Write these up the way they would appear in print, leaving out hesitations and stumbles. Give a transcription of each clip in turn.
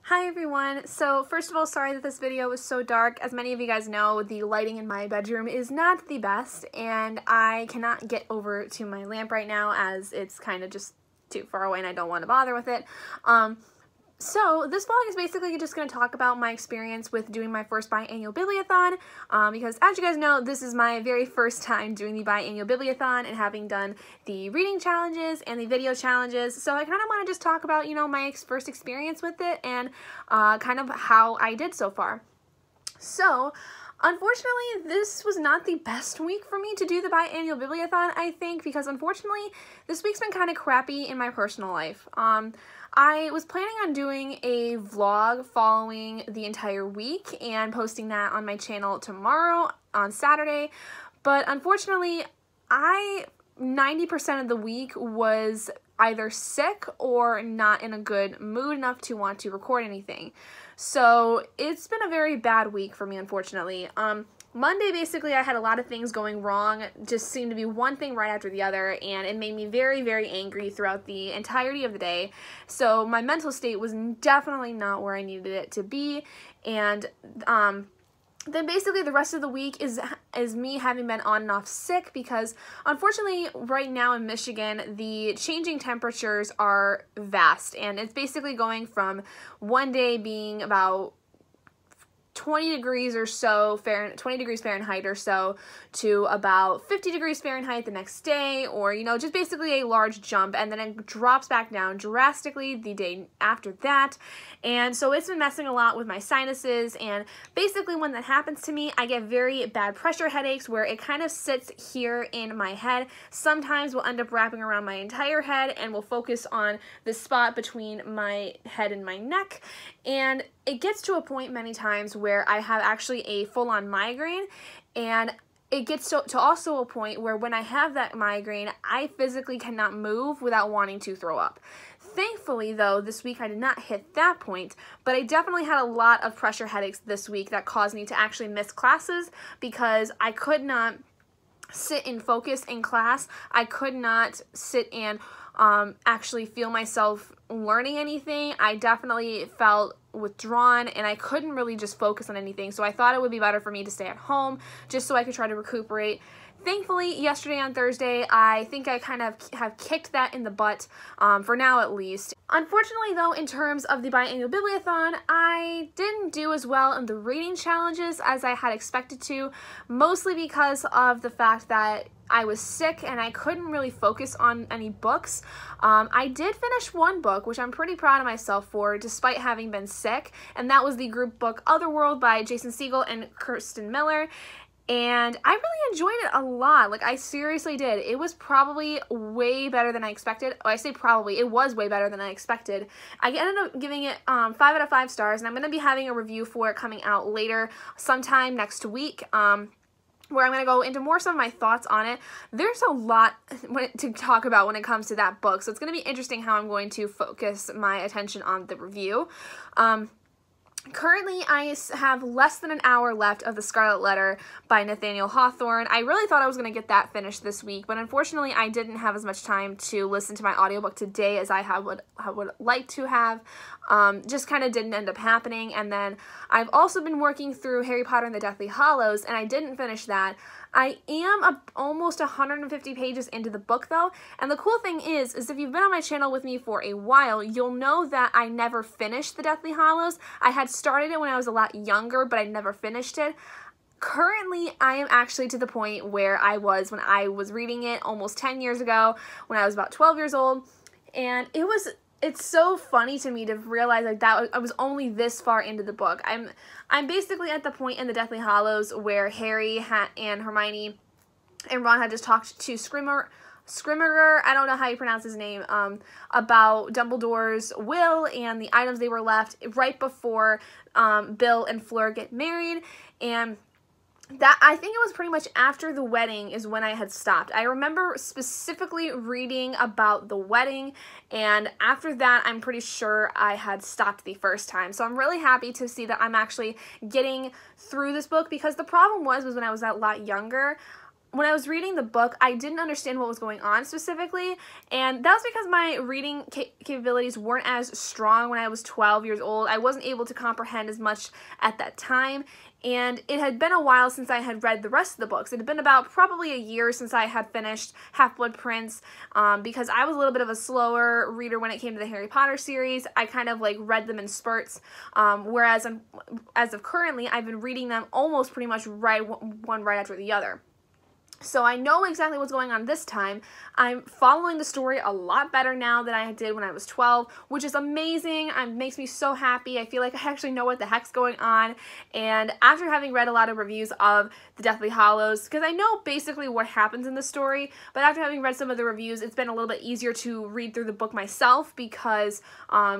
Hi everyone! So first of all, sorry that this video was so dark. As many of you guys know, the lighting in my bedroom is not the best and I cannot get over to my lamp right now as it's kind of just too far away and I don't want to bother with it. So this vlog is basically just going to talk about my experience with doing my first biannual bibliothon, because as you guys know, this is my very first time doing the biannual bibliothon and having done the reading challenges and the video challenges. So I kind of want to just talk about, my first experience with it and kind of how I did so far. So unfortunately, this was not the best week for me to do the biannual bibliothon, I think, because unfortunately, this week's been kind of crappy in my personal life. I was planning on doing a vlog following the entire week and posting that on my channel tomorrow on Saturday, but unfortunately, 90% of the week was either sick or not in a good mood enough to want to record anything. So it's been a very bad week for me, unfortunately. Monday, basically, I had a lot of things going wrong, just seemed to be one thing right after the other, and it made me very, very angry throughout the entirety of the day. So my mental state was definitely not where I needed it to be, and then basically the rest of the week is me having been on and off sick because unfortunately right now in Michigan the changing temperatures are vast, and it's basically going from one day being about 20 degrees or so, 20 degrees Fahrenheit or so, to about 50 degrees Fahrenheit the next day, or, just basically a large jump, and then it drops back down drastically the day after that, and so it's been messing a lot with my sinuses, and basically when that happens to me, I get very bad pressure headaches where it kind of sits here in my head. Sometimes will end up wrapping around my entire head and will focus on the spot between my head and my neck, and it gets to a point many times where I have actually a full-on migraine, and it gets to also a point where when I have that migraine, I physically cannot move without wanting to throw up. Thankfully, though, this week I did not hit that point, but I definitely had a lot of pressure headaches this week that caused me to actually miss classes because I could not sit and focus in class. I could not sit and actually feel myself learning anything. I definitely felt withdrawn and I couldn't really just focus on anything, so I thought it would be better for me to stay at home just so I could try to recuperate. Thankfully, yesterday on Thursday, I think I kind of have kicked that in the butt, for now at least. Unfortunately, though, in terms of the biannual bibliothon, I didn't do as well in the reading challenges as I had expected to, mostly because of the fact that I was sick and I couldn't really focus on any books. I did finish one book, which I'm pretty proud of myself for, despite having been sick, and that was the group book Otherworld by Jason Segel and Kirsten Miller. And I really enjoyed it a lot. Like, I seriously did. It was probably way better than I expected. Oh, I say probably. It was way better than I expected. I ended up giving it 5 out of 5 stars, and I'm going to be having a review for it coming out later, sometime next week, where I'm going to go into more some of my thoughts on it. There's a lot to talk about when it comes to that book, so it's going to be interesting how I'm going to focus my attention on the review. Currently, I have less than an hour left of The Scarlet Letter by Nathaniel Hawthorne. I really thought I was going to get that finished this week, but unfortunately, I didn't have as much time to listen to my audiobook today as I would like to have. Just kind of didn't end up happening, and then I've also been working through Harry Potter and the Deathly Hallows, and I didn't finish that. I am almost 150 pages into the book, though, and the cool thing is if you've been on my channel with me for a while, you'll know that I never finished the Deathly Hallows. I had started it when I was a lot younger, but I never finished it. Currently, I am actually to the point where I was when I was reading it almost 10 years ago, when I was about 12 years old, and it's so funny to me to realize like that I was only this far into the book. I'm basically at the point in the Deathly Hallows where Harry and Hermione and Ron had just talked to Scrimgeour, I don't know how you pronounce his name, about Dumbledore's will and the items they were left right before Bill and Fleur get married, and that, I think it was pretty much after the wedding is when I had stopped. I remember specifically reading about the wedding, and after that, I'm pretty sure I had stopped the first time. So I'm really happy to see that I'm actually getting through this book, because the problem was when I was a lot younger, when I was reading the book, I didn't understand what was going on specifically, and that was because my reading capabilities weren't as strong when I was 12 years old. I wasn't able to comprehend as much at that time, and it had been a while since I had read the rest of the books. It had been about probably a year since I had finished Half-Blood Prince, because I was a little bit of a slower reader when it came to the Harry Potter series. I kind of like read them in spurts, whereas as of currently, I've been reading them almost pretty much one right after the other. So I know exactly what's going on this time. I'm following the story a lot better now than I did when I was 12, which is amazing. It makes me so happy. I feel like I actually know what the heck's going on. And after having read a lot of reviews of the Deathly Hallows, because I know basically what happens in the story, but after having read some of the reviews, it's been a little bit easier to read through the book myself because,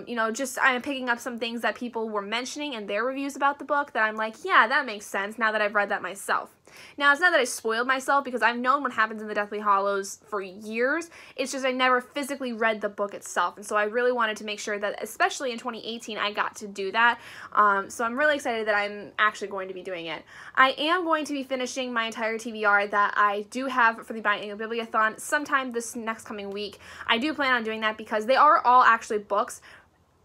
you know, just I'm picking up some things that people were mentioning in their reviews about the book that I'm like, yeah, that makes sense now that I've read that myself. Now, it's not that I spoiled myself because I've known what happens in the Deathly Hallows for years. It's just I never physically read the book itself, and so I really wanted to make sure that, especially in 2018, I got to do that. So I'm really excited that I'm actually going to be doing it. I am going to be finishing my entire TBR that I do have for the Biannual Bibliothon sometime this next coming week. I do plan on doing that because they are all actually books,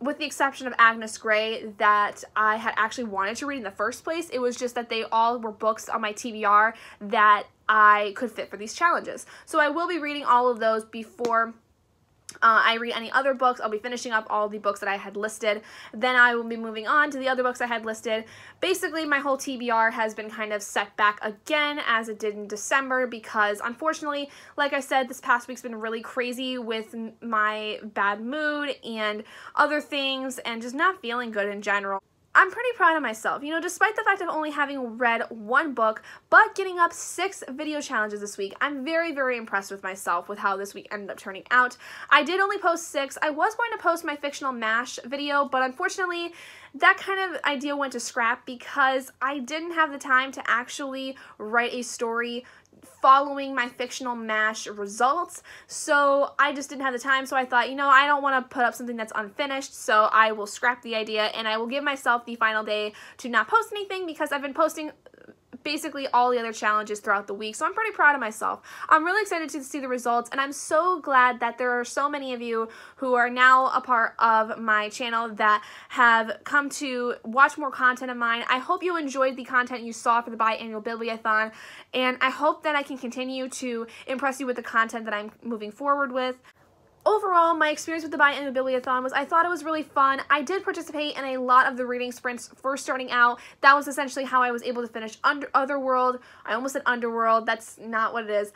with the exception of Agnes Grey, that I had actually wanted to read in the first place. It was just that they all were books on my TBR that I could fit for these challenges. So I will be reading all of those before I read any other books. I'll be finishing up all the books that I had listed. Then I will be moving on to the other books I had listed. Basically, my whole TBR has been kind of set back again as it did in December because, unfortunately, like I said, this past week's been really crazy with my bad mood and other things and just not feeling good in general. I'm pretty proud of myself, you know, despite the fact of only having read one book, but getting up 6 video challenges this week. I'm very, very impressed with myself with how this week ended up turning out. I did only post 6. I was going to post my fictional MASH video, but unfortunately, that kind of idea went to scrap because I didn't have the time to actually write a story following my fictional MASH results, so I just didn't have the time. So I thought, you know, I don't want to put up something that's unfinished, so I will scrap the idea and I will give myself the final day to not post anything because I've been posting basically all the other challenges throughout the week, so I'm pretty proud of myself. I'm really excited to see the results, and I'm so glad that there are so many of you who are now a part of my channel that have come to watch more content of mine. I hope you enjoyed the content you saw for the Biannual Bibliothon, and I hope that I can continue to impress you with the content that I'm moving forward with. Overall, my experience with the Biannual Bibliothon was I thought it was really fun. I did participate in a lot of the reading sprints first starting out. That was essentially how I was able to finish Otherworld. I almost said Underworld. That's not what it is.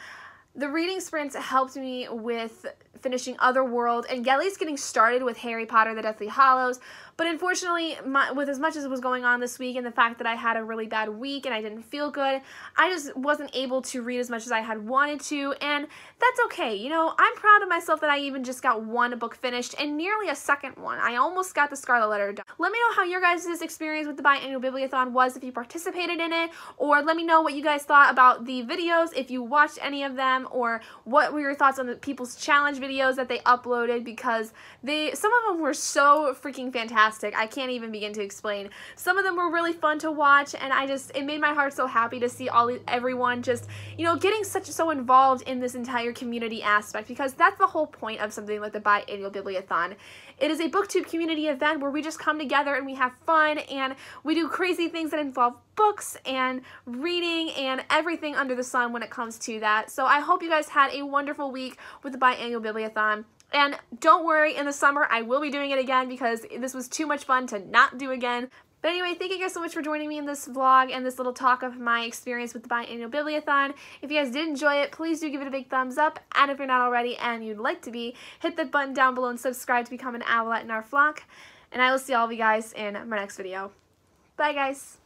The reading sprints helped me with finishing Otherworld and at least getting started with Harry Potter the Deathly Hallows. But unfortunately, with as much as was going on this week and the fact that I had a really bad week and I didn't feel good, I just wasn't able to read as much as I had wanted to, and that's okay. You know, I'm proud of myself that I even just got one book finished and nearly a second one. I almost got the Scarlet Letter done. Let me know how your guys' experience with the Biannual Bibliothon was if you participated in it, or let me know what you guys thought about the videos, if you watched any of them, or what were your thoughts on the people's challenge videos that they uploaded, because some of them were so freaking fantastic. I can't even begin to explain. Some of them were really fun to watch, and it made my heart so happy to see everyone just, you know, getting so involved in this entire community aspect, because that's the whole point of something like the Biannual Bibliothon. It is a booktube community event where we just come together and we have fun and we do crazy things that involve books and reading and everything under the sun when it comes to that. So I hope you guys had a wonderful week with the Biannual Bibliothon. And don't worry, in the summer I will be doing it again because this was too much fun to not do again. But anyway, thank you guys so much for joining me in this vlog and this little talk of my experience with the Biannual Bibliothon. If you guys did enjoy it, please do give it a big thumbs up. And if you're not already and you'd like to be, hit that button down below and subscribe to become an owlet in our flock. And I will see all of you guys in my next video. Bye guys!